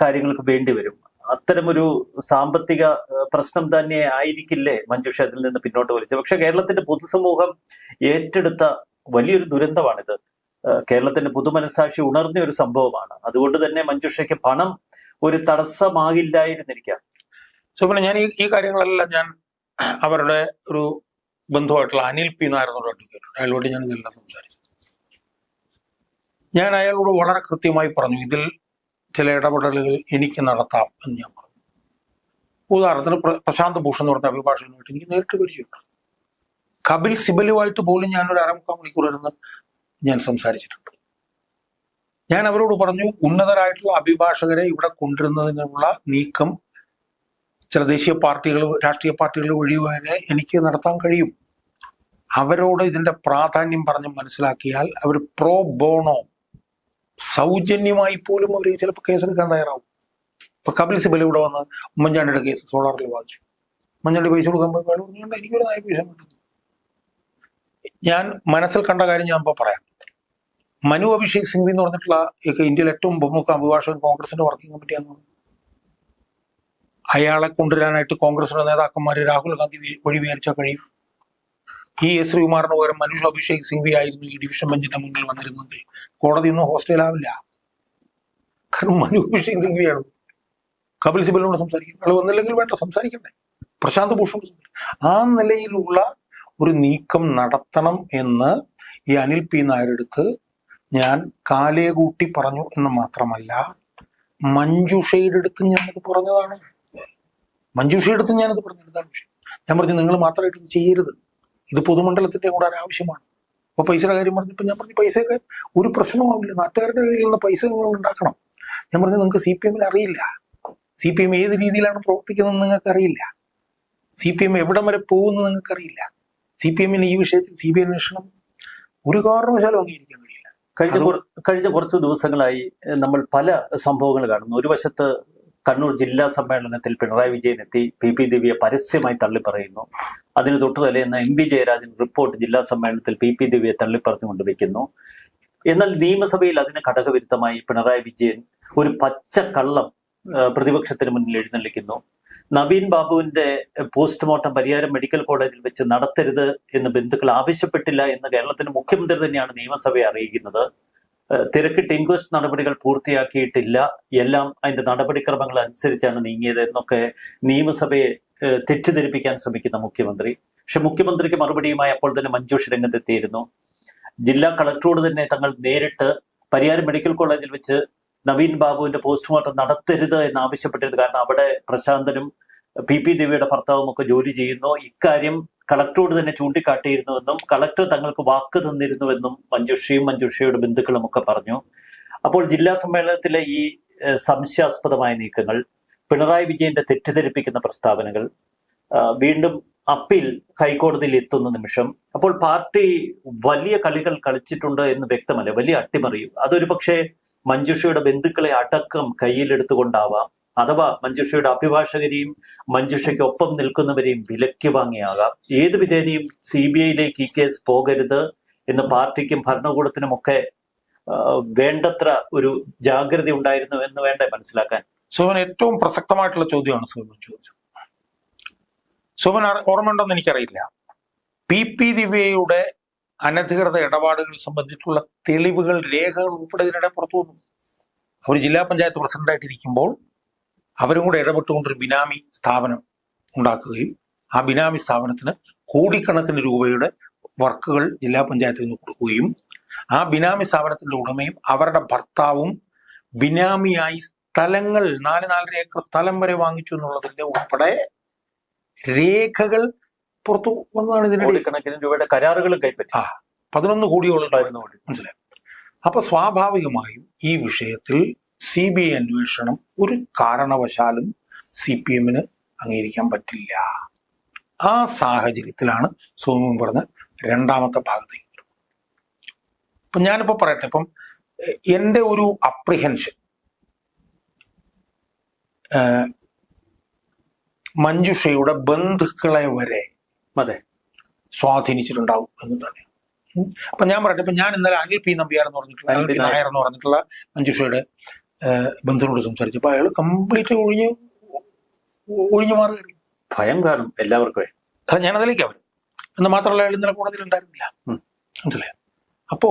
കാര്യങ്ങൾക്ക് വേണ്ടി വരും. അത്തരമൊരു സാമ്പത്തിക പ്രശ്നം തന്നെ ആയിരിക്കില്ലേ മഞ്ജുഷ അതിൽ നിന്ന് പിന്നോട്ട് വലിച്ചത്. പക്ഷെ കേരളത്തിന്റെ പൊതുസമൂഹം ഏറ്റെടുത്ത വലിയൊരു ദുരന്തമാണിത്. കേരളത്തിന്റെ പൊതുമനസാക്ഷി ഉണർന്ന ഒരു സംഭവമാണ്. അതുകൊണ്ട് തന്നെ മഞ്ജുഷയ്ക്ക് പണം ഒരു തടസ്സമാകില്ലായിരുന്നിരിക്കാം. പിന്നെ ഞാൻ ഈ കാര്യങ്ങളെല്ലാം ഞാൻ അവരുടെ ഒരു ബന്ധുവായിട്ടുള്ള അനിൽ പി നായർ എന്നുള്ള അഡ്വക്കേറ്റ്, അയാളോട് ഞാൻ ഇതെല്ലാം സംസാരിച്ചു. ഞാൻ അയാളോട് വളരെ കൃത്യമായി പറഞ്ഞു, ഇതിൽ ചില ഇടപെടലുകൾ എനിക്ക് നടത്താം എന്ന് ഞാൻ പറഞ്ഞു. ഉദാഹരണത്തിന് പ്രശാന്ത് ഭൂഷൺ എന്ന് പറഞ്ഞ അഭിഭാഷകനുമായിട്ട് എനിക്ക് നേരിട്ട് പരിചയമുണ്ട്. കപിൽ സിബലുമായിട്ട് പോലും ഞാനൊരു 1/4 മണിക്കൂർ ഇരുന്ന് ഞാൻ സംസാരിച്ചിട്ടുണ്ട്. ഞാൻ അവരോട് പറഞ്ഞു, ഉന്നതരായിട്ടുള്ള അഭിഭാഷകരെ ഇവിടെ കൊണ്ടുവരുന്നതിനുള്ള നീക്കം ചില ദേശീയ പാർട്ടികൾ, രാഷ്ട്രീയ പാർട്ടികൾ വഴി വരെ എനിക്ക് നടത്താൻ കഴിയും. അവരോട് ഇതിന്റെ പ്രാധാന്യം പറഞ്ഞ് മനസ്സിലാക്കിയാൽ അവർ പ്രോ ബോണോ സൗജന്യമായി പോലും അവർ ചിലപ്പോൾ കേസെടുക്കാൻ തയ്യാറാവും. ഇപ്പൊ കപിൽ സിബൽ ഇവിടെ വന്ന് ഉമ്മൻചാണ്ടിയുടെ കേസ് സോളാറിൽ വാദിച്ചു. ഉമ്മൻചാണ്ടി പൈസ കൊടുക്കാൻ പറഞ്ഞുകൊണ്ട് എനിക്കൊരു നായ പൈസ കിട്ടുന്നു. ഞാൻ മനസ്സിൽ കണ്ട കാര്യം ഞാൻ ഇപ്പോൾ പറയാം. മനു അഭിഷേക് സിംഗ്വി എന്ന് പറഞ്ഞിട്ടുള്ള ഇന്ത്യയിലെ ഏറ്റവും പ്രമുഖ അഭിഭാഷകൻ, കോൺഗ്രസിന്റെ വർക്കിംഗ് കമ്മിറ്റിയാണെന്ന്. അയാളെ കൊണ്ടുവരാനായിട്ട് കോൺഗ്രസിന്റെ നേതാക്കന്മാര് രാഹുൽ ഗാന്ധി വഴി വിചാരിച്ചാൽ കഴിയും. ഈ എസ് ശ്രീകുമാറിന് പകരം മനു അഭിഷേക് സിംഗ്വി ആയിരുന്നു ഈ ഡിവിഷൻ ബെഞ്ചിന്റെ മുന്നിൽ വന്നിരുന്നെങ്കിൽ കോടതി ഒന്നും ഹോസ്റ്റലാവില്ല. കാരണം മനു അഭിഷേക് സിംഗ്വിയാണ്. കപിൽ സിബലിനോട് സംസാരിക്കും, അയാൾ വന്നില്ലെങ്കിൽ വേണ്ട, സംസാരിക്കണ്ടേ. പ്രശാന്ത് ഭൂഷൺ ആ നിലയിലുള്ള ഒരു നീക്കം നടത്തണം എന്ന് ഈ അനിൽ പി നായരെടുത്ത് ഞാൻ കാലേ കൂട്ടി പറഞ്ഞു എന്ന് മാത്രമല്ല, മഞ്ജുഷയുടെ അടുത്ത് ഞാനത് പറഞ്ഞതാണ്. മഞ്ജുഷയുടെ അടുത്ത് ഞാനത് പറഞ്ഞെടുത്താണ് വിഷയം. ഞാൻ പറഞ്ഞു, നിങ്ങൾ മാത്രമായിട്ട് ഇത് ചെയ്യരുത്, ഇത് പൊതുമണ്ഡലത്തിന്റെ കൂടെ ഒരു ആവശ്യമാണ്. അപ്പൊ പൈസയുടെ കാര്യം പറഞ്ഞപ്പോൾ ഞാൻ പറഞ്ഞു, പൈസയൊക്കെ ഒരു പ്രശ്നമാവില്ല, നാട്ടുകാരുടെ കയ്യിൽ നിന്ന് പൈസ നിങ്ങൾ ഉണ്ടാക്കണം. ഞാൻ പറഞ്ഞു, നിങ്ങൾക്ക് CPM അറിയില്ല, CPM ഏത് രീതിയിലാണ് പ്രവർത്തിക്കുന്നത് നിങ്ങൾക്ക് അറിയില്ല, CPM എവിടം വരെ പോകുന്നത് നിങ്ങൾക്ക് അറിയില്ല. CPM ഈ വിഷയത്തിൽ CBI അന്വേഷണം ഒരു കാരണവശാലും അംഗീകരിക്കാൻ കഴിയില്ല. കഴിഞ്ഞ കുറച്ച് ദിവസങ്ങളായി നമ്മൾ പല സംഭവങ്ങൾ കാണുന്നു. ഒരു വശത്ത് കണ്ണൂർ ജില്ലാ സമ്മേളനത്തിൽ പിണറായി വിജയൻ എത്തി PP ദിവ്യയെ പരസ്യമായി തള്ളിപ്പറയുന്നു. അതിന് തൊട്ടു തലേന്ന് MV ജയരാജൻ റിപ്പോർട്ട് ജില്ലാ സമ്മേളനത്തിൽ PP ദിവ്യയെ തള്ളിപ്പറഞ്ഞുകൊണ്ട് വെക്കുന്നു. എന്നാൽ നിയമസഭയിൽ അതിന് ഘടകവിരുദ്ധമായി പിണറായി വിജയൻ ഒരു പച്ചക്കള്ളം പ്രതിപക്ഷത്തിന് മുന്നിൽ എഴുന്നള്ളിക്കുന്നു. നവീൻ ബാബുവിന്റെ പോസ്റ്റ്മോർട്ടം പരിയാരം മെഡിക്കൽ കോളേജിൽ വെച്ച് നടത്തരുത് എന്ന് ബന്ധുക്കൾ ആവശ്യപ്പെട്ടില്ല എന്ന് കേരളത്തിന്റെ മുഖ്യമന്ത്രി തന്നെയാണ് നിയമസഭയെ അറിയിക്കുന്നത്. തിരക്കിട്ട് ഇൻക്വസ്റ്റ് നടപടികൾ പൂർത്തിയാക്കിയിട്ടില്ല, എല്ലാം അതിന്റെ നടപടിക്രമങ്ങൾ അനുസരിച്ചാണ് നീങ്ങിയത് എന്നൊക്കെ നിയമസഭയെ തെറ്റിദ്ധരിപ്പിക്കാൻ ശ്രമിക്കുന്ന മുഖ്യമന്ത്രി. പക്ഷെ മുഖ്യമന്ത്രിക്ക് മറുപടിയുമായി അപ്പോൾ തന്നെ മഞ്ജുഷ രംഗത്തെത്തിയിരുന്നു. ജില്ലാ കളക്ടറോട് തന്നെ തങ്ങൾ നേരിട്ട് പരിയാരം മെഡിക്കൽ കോളേജിൽ വെച്ച് നവീൻ ബാബുവിന്റെ പോസ്റ്റ്മോർട്ടം നടത്തരുത് എന്ന് ആവശ്യപ്പെട്ടിരുന്നു. കാരണം അവിടെ പ്രശാന്തനും PP ദിവ്യയുടെ ഭർത്താവും ഒക്കെ ജോലി ചെയ്യുന്നു. ഇക്കാര്യം കളക്ടറോട് തന്നെ ചൂണ്ടിക്കാട്ടിയിരുന്നുവെന്നും കളക്ടർ തങ്ങൾക്ക് വാക്ക് തന്നിരുന്നുവെന്നും മഞ്ജുഷയുടെ ബന്ധുക്കളും ഒക്കെ പറഞ്ഞു. അപ്പോൾ ജില്ലാ സമ്മേളനത്തിലെ ഈ സംശയാസ്പദമായ നീക്കങ്ങൾ, പിണറായി വിജയന്റെ തെറ്റിദ്ധരിപ്പിക്കുന്ന പ്രസ്താവനകൾ, വീണ്ടും അപ്പീൽ ഹൈക്കോടതിയിൽ എത്തുന്ന നിമിഷം, അപ്പോൾ പാർട്ടി വലിയ കളികൾ കളിച്ചിട്ടുണ്ട് എന്ന് വ്യക്തമല്ല, വലിയ അട്ടിമറിയും. അതൊരു പക്ഷേ മഞ്ജുഷയുടെ ബന്ധുക്കളെ അടക്കം കയ്യിലെടുത്തുകൊണ്ടാവാം, അഥവാ മഞ്ജുഷയുടെ അഭിഭാഷകരെയും മഞ്ജുഷയ്ക്കൊപ്പം നിൽക്കുന്നവരെയും വിലയ്ക്ക് വാങ്ങിയാകാം. ഏത് വിധേനയും CBIയിലേക്ക് ഈ കേസ് പോകരുത് എന്ന് പാർട്ടിക്കും ഭരണകൂടത്തിനുമൊക്കെ വേണ്ടത്ര ഒരു ജാഗ്രത ഉണ്ടായിരുന്നു എന്ന് വേണ്ടേ മനസ്സിലാക്കാൻ. സോമൻ ഏറ്റവും പ്രസക്തമായിട്ടുള്ള ചോദ്യമാണ് സോമൻ ചോദിച്ചത്. സോമൻ ഓർമ്മയുണ്ടെന്ന് എനിക്കറിയില്ല, PP ദിവ്യയുടെ അനധികൃത ഇടപാടുകൾ സംബന്ധിച്ചുള്ള തെളിവുകൾ, രേഖകൾ ഉൾപ്പെടെ ഇതിനിടെ പുറത്തു വന്നു. അവർ ജില്ലാ പഞ്ചായത്ത് പ്രസിഡന്റായിട്ടിരിക്കുമ്പോൾ അവരും കൂടെ ഇടപെട്ടുകൊണ്ടൊരു ബിനാമി സ്ഥാപനം ഉണ്ടാക്കുകയും ആ ബിനാമി സ്ഥാപനത്തിന് കോടിക്കണക്കിന് രൂപയുടെ വർക്കുകൾ ജില്ലാ പഞ്ചായത്തിൽ നിന്ന് കൊടുക്കുകയും ആ ബിനാമി സ്ഥാപനത്തിന്റെ ഉടമയും അവരുടെ ഭർത്താവും ബിനാമിയായി സ്ഥലങ്ങൾ 4-4 ഏക്കർ സ്ഥലം വരെ വാങ്ങിച്ചു എന്നുള്ളതിന്റെ ഉൾപ്പെടെ രേഖകൾ പുറത്തു വന്നതാണ്. ഇതിന് കോടിക്കണക്കിന് രൂപയുടെ കരാറുകളും കൈപ്പറ്റി 11 കോടിയോളം മനസ്സിലായി. അപ്പൊ സ്വാഭാവികമായും ഈ വിഷയത്തിൽ CBI അന്വേഷണം ഒരു കാരണവശാലും CPMന് അംഗീകരിക്കാൻ പറ്റില്ല. ആ സാഹചര്യത്തിലാണ് സോമൻ പറഞ്ഞ രണ്ടാമത്തെ ഭാഗത്തേക്ക് വരുന്നത്. ഇപ്പൊ ഞാനിപ്പോ പറയട്ടെ, ഇപ്പം എൻ്റെ ഒരു അപ്രിഹെൻഷൻ മഞ്ജുഷയുടെ ബന്ധുക്കളെ വരെ സ്വാധീനിച്ചിട്ടുണ്ടാവും എന്ന് തന്നെയാണ്. അപ്പൊ ഞാൻ പറയട്ടെ, ഇപ്പൊ ഞാൻ ഇന്നലെ അനിൽ പി നമ്പ്യാർ എന്ന് പറഞ്ഞിട്ടുള്ള മഞ്ജുഷയുടെ ബന്ധുവിനോട് സംസാരിച്ചപ്പോൾ അയാൾ കംപ്ലീറ്റ് ഒഴിഞ്ഞ് ഒഴിഞ്ഞു മാറുകയായിരിക്കും. ഭയം കാണും എല്ലാവർക്കും. അത് ഞാൻ അതിലേക്ക് വരും. എന്ന് മാത്രമല്ല, അയാൾ ഇന്നലെ കോടതിയിൽ ഉണ്ടായിരുന്നില്ല. മനസ്സിലായോ? അപ്പോ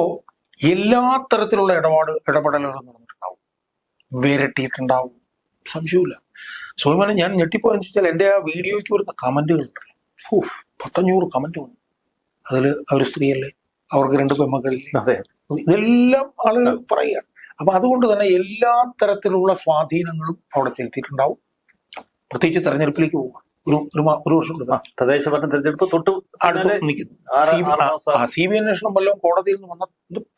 എല്ലാ തരത്തിലുള്ള ഇടപെടലുകളും നടന്നിട്ടുണ്ടാവും, വിരട്ടിയിട്ടുണ്ടാവും, സംശയമില്ല. സോയിമാനെ ഞാൻ ഞെട്ടിപ്പോയെന്ന് വെച്ചാൽ എൻ്റെ ആ വീഡിയോയ്ക്ക് വരുന്ന കമന്റുകളുണ്ടല്ലോ, 500 കമന്റ് വന്നു. അതിൽ അവർ സ്ത്രീയല്ലേ, അവർക്ക് 2 പെൺമക്കളില്ലേ, ഇതെല്ലാം ആളുകൾ പറയുകയാണ്. അപ്പൊ അതുകൊണ്ട് തന്നെ എല്ലാ തരത്തിലുള്ള സ്വാധീനങ്ങളും അവിടെ ചെലുത്തിയിട്ടുണ്ടാവും. പ്രത്യേകിച്ച് തെരഞ്ഞെടുപ്പിലേക്ക് പോവുക, ഒരു വർഷം തദ്ദേശ ഭരണ തെരഞ്ഞെടുപ്പ് തൊട്ട് CBI അന്വേഷണം വല്ലതും കോടതിയിൽ നിന്ന് വന്ന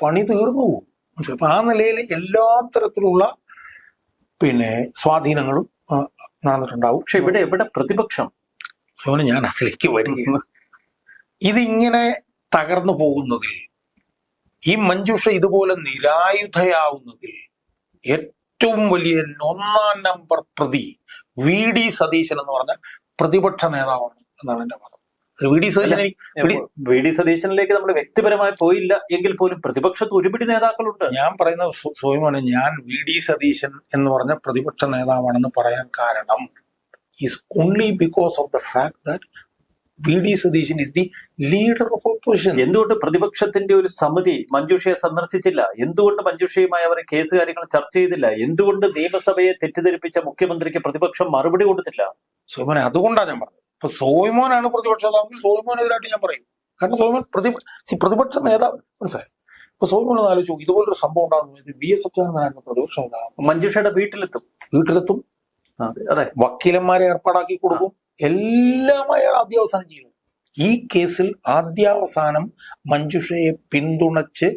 പണി തീർന്നു പോകും. മനസ്സിലായി? അപ്പൊ ആ നിലയിൽ എല്ലാ തരത്തിലുള്ള സ്വാധീനങ്ങളും നടന്നിട്ടുണ്ടാവും. പക്ഷെ ഇവിടെ പ്രതിപക്ഷം, സോന, ഞാൻ അതിലേക്ക് വരികയാണ്. ഇതിങ്ങനെ തകർന്നു പോകുന്നതിൽ, ഈ മഞ്ജുഷ ഇതുപോലെ നിരായുധയാവുന്നതിൽ ഏറ്റവും വലിയ 1-ാം നമ്പർ പ്രതി VD സതീശൻ എന്ന് പറഞ്ഞ പ്രതിപക്ഷ നേതാവാണ് എന്നാണ് എന്റെ വാദം. VD സതീശനിലേക്ക് നമ്മൾ വ്യക്തിപരമായി പോയില്ല എങ്കിൽ പോലും പ്രതിപക്ഷത്ത് ഒരുപിടി നേതാക്കളുണ്ട്. ഞാൻ പറയുന്ന സോയിമാണ്, ഞാൻ VD സതീശൻ എന്ന് പറഞ്ഞ പ്രതിപക്ഷ നേതാവാണെന്ന് പറയാൻ കാരണം is only because of the fact that VD Satheesan is the leader of opposition. എന്തുകൊണ്ട് പ്രതിപക്ഷത്തിന്റെ ഒരു സമിതി മഞ്ജുഷയെ സന്ദർശിച്ചില്ല? എന്തുകൊണ്ട് മഞ്ജുഷയുമായി അവർ കേസ് കാര്യങ്ങൾ ചർച്ച ചെയ്തില്ല? എന്തുകൊണ്ട് നിയമസഭയെ തെറ്റിദ്ധരിപ്പിച്ച മുഖ്യമന്ത്രിക്ക് പ്രതിപക്ഷം മറുപടി കൊടുത്തില്ല? സോയിമോനെ, അതുകൊണ്ടാണ് ഞാൻ പറഞ്ഞത്. ഇപ്പൊ സോയിമോനാണ് പ്രതിപക്ഷ നേതാവെങ്കിൽ സോയിമോനെതിരായിട്ട് ഞാൻ പറയും. കാരണം സോയിമോൻ പ്രതിപക്ഷ നേതാവ്. മനസ്സിലായി? ഇപ്പൊ സോയിമോൻ ഒന്ന് ആലോചിച്ചു, ഇതുപോലൊരു സംഭവം ഉണ്ടാകുന്ന VS അച്യുതാനന്ദനായിരുന്നു പ്രതിപക്ഷ നേതാവ്. മഞ്ജുഷയുടെ വീട്ടിലെത്തും, അതെ, വക്കീലന്മാരെ ഏർപ്പാടാക്കി കൊടുക്കും, എല്ലാം അയാൾ ആദ്യാവസാനം ചെയ്യും. ഈ കേസിൽ ആദ്യാവസാനം മഞ്ജുഷയെ പിന്തുണച്ച്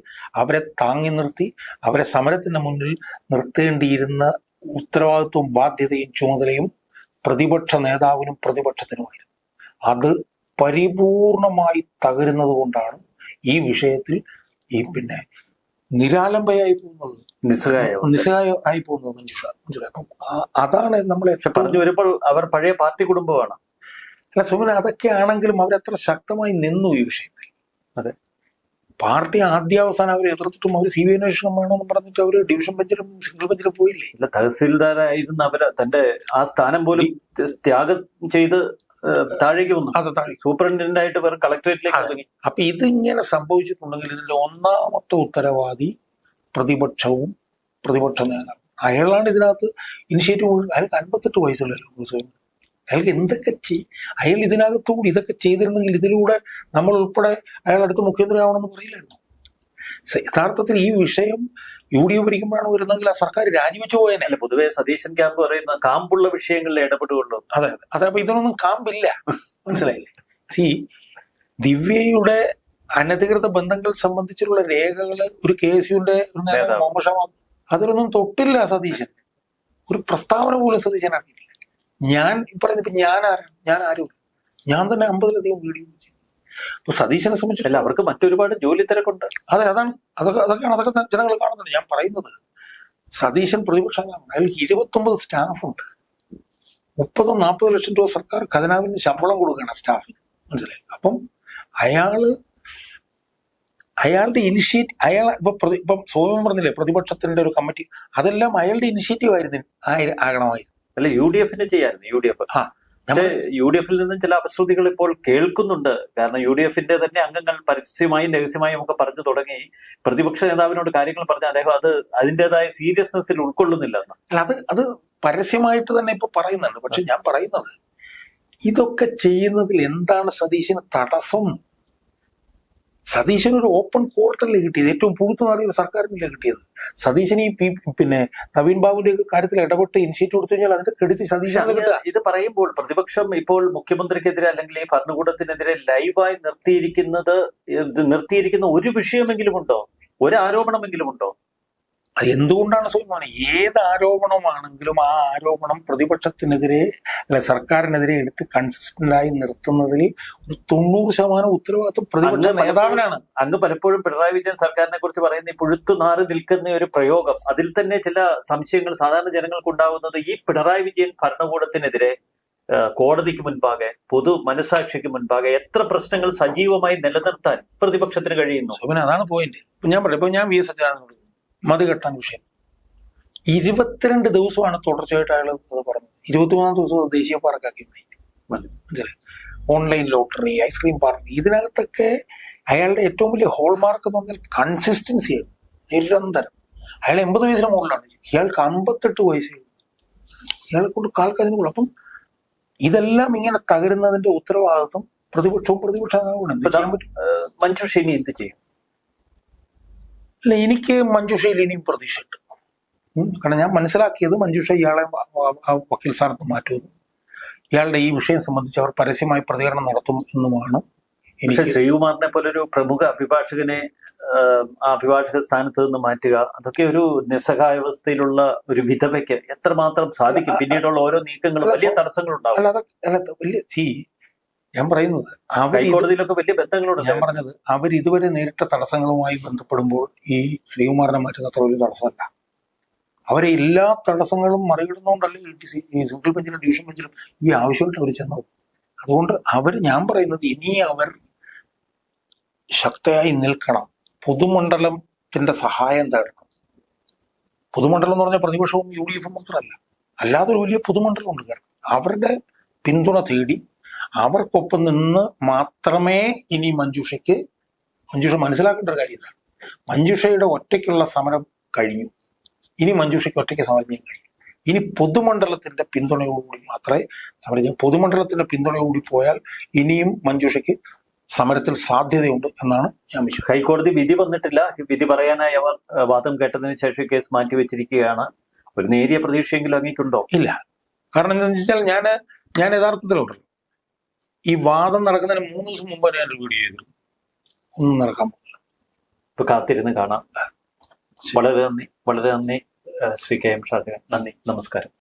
അവരെ താങ്ങി നിർത്തി അവരെ സമരത്തിന് മുന്നിൽ നിർത്തേണ്ടിയിരുന്ന ഉത്തരവാദിത്വവും ബാധ്യതയും ചുമതലയും പ്രതിപക്ഷ നേതാവിനും പ്രതിപക്ഷത്തിനുമായിരുന്നു. അത് പരിപൂർണമായി തകരുന്നത് കൊണ്ടാണ് ഈ വിഷയത്തിൽ ഈ നിരാലംബയായി പോകുന്നത്, നിസ്സഹായി പോകുന്നത് മഞ്ജുഷ. അപ്പം അതാണ് നമ്മളെ പറഞ്ഞു വരുമ്പോൾ അവർ പഴയ പാർട്ടി കുടുംബമാണ്. അല്ല സുമന, അതൊക്കെ ആണെങ്കിലും അവരത്ര ശക്തമായി നിന്നു ഈ വിഷയത്തിൽ. അതെ, പാർട്ടി ആദ്യാവസാനം അവരെ എതിർത്തിട്ടും അവർ CBI അന്വേഷണം വേണമെന്ന് പറഞ്ഞിട്ട് അവര് ഡിവിഷൻ ബെഞ്ചിലും സിംഗിൾ ബെഞ്ചിലും പോയില്ലേ? ഇല്ല, തഹസീൽദാരായിരുന്ന അവര് തന്റെ ആ സ്ഥാനം പോലും ത്യാഗം ചെയ്ത് താഴേക്ക് വന്നു. സൂപ്രണ്ടന്റ് ആയിട്ട് വേറെ കളക്ടറേറ്റിലേക്ക് തുടങ്ങി. അപ്പൊ ഇതിങ്ങനെ സംഭവിച്ചിട്ടുണ്ടെങ്കിൽ ഇതിന്റെ ഒന്നാമത്തെ ഉത്തരവാദി പ്രതിപക്ഷവും പ്രതിപക്ഷ നേതാവും. അയാളാണ് ഇതിനകത്ത് ഇനിഷ്യേറ്റീവ്. അയാൾക്ക് 58 വയസ്സുള്ളല്ലോ. അയാൾക്ക് എന്തൊക്കെ അയാൾ ഇതിനകത്തുകൂടി ഇതൊക്കെ ചെയ്തിരുന്നെങ്കിൽ ഇതിലൂടെ നമ്മൾ ഉൾപ്പെടെ അയാളടുത്ത് മുഖ്യമന്ത്രി ആവണമെന്ന് പറയില്ലായിരുന്നു. യഥാർത്ഥത്തിൽ ഈ വിഷയം UDF ഭരിക്കുമ്പോഴാണ് വരുന്നെങ്കിൽ ആ സർക്കാർ രാജിവെച്ചു പോയതല്ല. പൊതുവെ സതീശൻ ക്യാമ്പ് പറയുന്ന കാമ്പുള്ള വിഷയങ്ങളിൽ ഇടപെടുകയുള്ളൂ. അതെ അതെ, അപ്പൊ ഇതിനൊന്നും കാമ്പില്ല. മനസ്സിലായില്ലേ? ദിവ്യയുടെ അനധികൃത ബന്ധങ്ങൾ സംബന്ധിച്ചുള്ള രേഖകള് ഒരു KSUവിന്റെ ഒരു നേതാവ് മുഹമ്മദ് ഷാ, അതിലൊന്നും തൊട്ടില്ല സതീശൻ. ഒരു പ്രസ്താവന പോലും സതീശൻ ആക്കിയിട്ടില്ല. ഞാൻ പറയുന്നത് ഞാൻ ആരും ഞാൻ തന്നെ 50-ലധികം വീഡിയോ ചെയ്തു. അപ്പൊ സതീശനെ സംബന്ധിച്ചല്ല, അവർക്ക് മറ്റൊരുപാട് ജോലി തിരക്കുണ്ട്. അതെ, അതൊക്കെ ജനങ്ങൾ കാണുന്നുണ്ട്. ഞാൻ പറയുന്നത് സതീശൻ പ്രതിപക്ഷമാണ്. അയാൾക്ക് 29 സ്റ്റാഫുണ്ട്. 30-40 ലക്ഷം രൂപ സർക്കാർ ഖജനാവിന് ശമ്പളം കൊടുക്കുകയാണ് സ്റ്റാഫിന്. മനസ്സിലായി? അപ്പം അയാളുടെ ഇപ്പം സോയം പറഞ്ഞില്ലേ പ്രതിപക്ഷത്തിന്റെ ഒരു കമ്മിറ്റി, അതെല്ലാം അയാളുടെ ഇനിഷ്യേറ്റീവ് ആകണമായിരുന്നു. അല്ല, UDF ചെയ്യായിരുന്നു. പക്ഷേ UDF നിന്നും ചില അപശ്രുതികൾ ഇപ്പോൾ കേൾക്കുന്നുണ്ട്. കാരണം UDF തന്നെ അംഗങ്ങൾ പരസ്യമായും രഹസ്യമായും ഒക്കെ പറഞ്ഞു തുടങ്ങി. പ്രതിപക്ഷ നേതാവിനോട് കാര്യങ്ങൾ പറഞ്ഞ അദ്ദേഹം അത് അതിൻ്റെതായ സീരിയസ്നെസ്സിൽ ഉൾക്കൊള്ളുന്നില്ല. അല്ല, അത് പരസ്യമായിട്ട് തന്നെ ഇപ്പൊ പറയുന്നുണ്ട്. പക്ഷെ ഞാൻ പറയുന്നത്, ഇതൊക്കെ ചെയ്യുന്നതിൽ എന്താണ് സതീശന് തടസ്സം? സതീശന് ഒരു ഓപ്പൺ കോർട്ടല്ലേ കിട്ടിയത്, ഏറ്റവും പുഴുത്തുമാറിയ ഒരു സർക്കാരിനല്ലേ കിട്ടിയത്. സതീശന് ഈ നവീൻ ബാബുവിന്റെ കാര്യത്തിൽ ഇടപെട്ട് ഇനിഷ്യേറ്റീവ് കൊടുത്തു കഴിഞ്ഞാൽ അതിന്റെ ക്രെഡിറ്റ് സതീശന്. ഇത് പറയുമ്പോൾ പ്രതിപക്ഷം ഇപ്പോൾ മുഖ്യമന്ത്രിക്കെതിരെ അല്ലെങ്കിൽ ഈ ഭരണകൂടത്തിനെതിരെ ലൈവായി നിർത്തിയിരിക്കുന്ന ഒരു വിഷയമെങ്കിലും ഉണ്ടോ? ഒരു ആരോപണമെങ്കിലും ഉണ്ടോ? എന്തുകൊണ്ടാണ് സോയിമാനെ? ഏത് ആരോപണമാണെങ്കിലും ആ ആരോപണം പ്രതിപക്ഷത്തിനെതിരെ അല്ലെ സർക്കാരിനെതിരെ എടുത്ത് കൺസിസ്റ്റന്റ് ആയി നിർത്തുന്നതിൽ ഒരു 90% ഉത്തരവാദിത്വം പ്രതിപക്ഷ നേതാവിനാണ്. അങ്ങ് പലപ്പോഴും പിണറായി വിജയൻ സർക്കാരിനെ കുറിച്ച് പറയുന്ന ഈ പുഴുത്തു നാറി നിൽക്കുന്ന ഒരു പ്രയോഗം, അതിൽ തന്നെ ചില സംശയങ്ങൾ സാധാരണ ജനങ്ങൾക്ക് ഉണ്ടാകുന്നത്, ഈ പിണറായി വിജയൻ ഭരണകൂടത്തിനെതിരെ കോടതിക്ക് മുൻപാകെ പൊതു മനസാക്ഷിക്ക് മുൻപാകെ എത്ര പ്രശ്നങ്ങൾ സജീവമായി നിലനിർത്താൻ പ്രതിപക്ഷത്തിന് കഴിയുന്നു? അതാണ് പോയിന്റ്. ഞാൻ VS അച്യുതാനന്ദനോട് മതി കെട്ടാൻ വിഷയം 22 ദിവസമാണ് തുടർച്ചയായിട്ട് അയാൾ പറഞ്ഞത്. 23 ദിവസം ദേശീയ പാർക്കാക്കി മാറ്റി. മനസ്സിലായി? ഓൺലൈൻ ലോട്ടറി, ഐസ്ക്രീം പാർക്ക്, ഇതിനകത്തൊക്കെ അയാളുടെ ഏറ്റവും വലിയ ഹോൾമാർക്ക് എന്ന് പറഞ്ഞാൽ കൺസിസ്റ്റൻസിയാണ്, നിരന്തരം. അയാൾ 80 വയസ്സിന് മുകളിലാണ്, ഇയാൾക്ക് 58 വയസ്സേ. ഇയാളെ കൊണ്ട് കാൽക്കതിനുള്ള. അപ്പം ഇതെല്ലാം ഇങ്ങനെ തകരുന്നതിന്റെ ഉത്തരവാദിത്വം പ്രതിപക്ഷവും എന്ത് ചെയ്യാൻ പറ്റും? മഞ്ജുഷ ഇനി എന്ത് ചെയ്യും? അല്ല, എനിക്ക് മഞ്ജുഷയിൽ ഇനിയും പ്രതീക്ഷയുണ്ട്. കാരണം ഞാൻ മനസ്സിലാക്കിയത് മഞ്ജുഷ ഇയാളെ വക്കീൽ സ്ഥാനത്ത് മാറ്റുമെന്നും ഇയാളുടെ ഈ വിഷയം സംബന്ധിച്ച് അവർ പരസ്യമായി പ്രതികരണം നടത്തും എന്നുമാണ്. പക്ഷെ ശ്രീകുമാറിനെ പോലൊരു പ്രമുഖ അഭിഭാഷകനെ ആ അഭിഭാഷക സ്ഥാനത്ത് നിന്ന് മാറ്റുക, അതൊക്കെ ഒരു നിസ്സഹായാവസ്ഥയിലുള്ള ഒരു വിധവയ്ക്ക് എത്രമാത്രം സാധിക്കും? പിന്നീടുള്ള ഓരോ നീക്കങ്ങളും വലിയ തടസ്സങ്ങളുണ്ടാവും. ഞാൻ പറയുന്നത് ഹൈക്കോടതിയിലൊക്കെ വലിയ ബന്ധങ്ങളുണ്ട്. ഞാൻ പറഞ്ഞത് അവർ ഇതുവരെ നേരിട്ട തടസ്സങ്ങളുമായി ബന്ധപ്പെടുമ്പോൾ ഈ ശ്രീകുമാറിനെ മാറ്റുന്ന അത്ര വലിയ തടസ്സമല്ല. അവരെ എല്ലാ തടസ്സങ്ങളും മറികടന്നുകൊണ്ടല്ലേ ഈ സിംഗിൾ ബെഞ്ചിലും ഡിവിഷൻ ബെഞ്ചിലും ഈ ആവശ്യമായിട്ട് അവർ ചെന്നത്. അതുകൊണ്ട് ഞാൻ പറയുന്നത് ഇനി അവർ ശക്തയായി നിൽക്കണം, പൊതുമണ്ഡലത്തിന്റെ സഹായം തേടണം. പൊതുമണ്ഡലം എന്ന് പറഞ്ഞാൽ പ്രതിപക്ഷവും UDF മാത്രമല്ല, അല്ലാതെ ഒരു വലിയ പൊതുമണ്ഡലം ഉണ്ട്. അവരുടെ പിന്തുണ തേടി അവർക്കൊപ്പം നിന്ന് മാത്രമേ ഇനി മഞ്ജുഷ മനസ്സിലാക്കേണ്ട ഒരു കാര്യം ഇതാണ്. മഞ്ജുഷയുടെ ഒറ്റയ്ക്കുള്ള സമരം കഴിഞ്ഞു. ഇനി മഞ്ജുഷയ്ക്ക് ഒറ്റയ്ക്ക് സമരം ചെയ്യാൻ കഴിയും. ഇനി പൊതുമണ്ഡലത്തിന്റെ പിന്തുണയോടുകൂടി മാത്രമേ സമരം ചെയ്യാൻ. പൊതുമണ്ഡലത്തിന്റെ പിന്തുണയോടുകൂടി പോയാൽ ഇനിയും മഞ്ജുഷയ്ക്ക് സമരത്തിൽ സാധ്യതയുണ്ട് എന്നാണ് ഞാൻ വിശ്വസിക്കുന്നത്. ഹൈക്കോടതി വിധി വന്നിട്ടില്ല. വിധി പറയാനായി അവർ വാദം കേട്ടതിന് ശേഷം കേസ് മാറ്റിവെച്ചിരിക്കുകയാണ്. ഒരു നേരിയ പ്രതീക്ഷയെങ്കിലും അങ്ങേക്കുണ്ടോ? ഇല്ല. കാരണം എന്താണെന്ന് വെച്ചാൽ ഞാൻ യഥാർത്ഥത്തിലുണ്ടല്ലോ, ഈ വാദം നടക്കുന്നതിന് 3 ദിവസം മുമ്പ് ഞാനൊരു വീഡിയോ ചെയ്തിരുന്നു. ഒന്നും നടക്കാൻ പോകില്ല. ഇപ്പൊ കാത്തിരുന്ന് കാണാം. വളരെ നന്ദി ശ്രീ KM ഷാജഹാൻ. നന്ദി, നമസ്കാരം.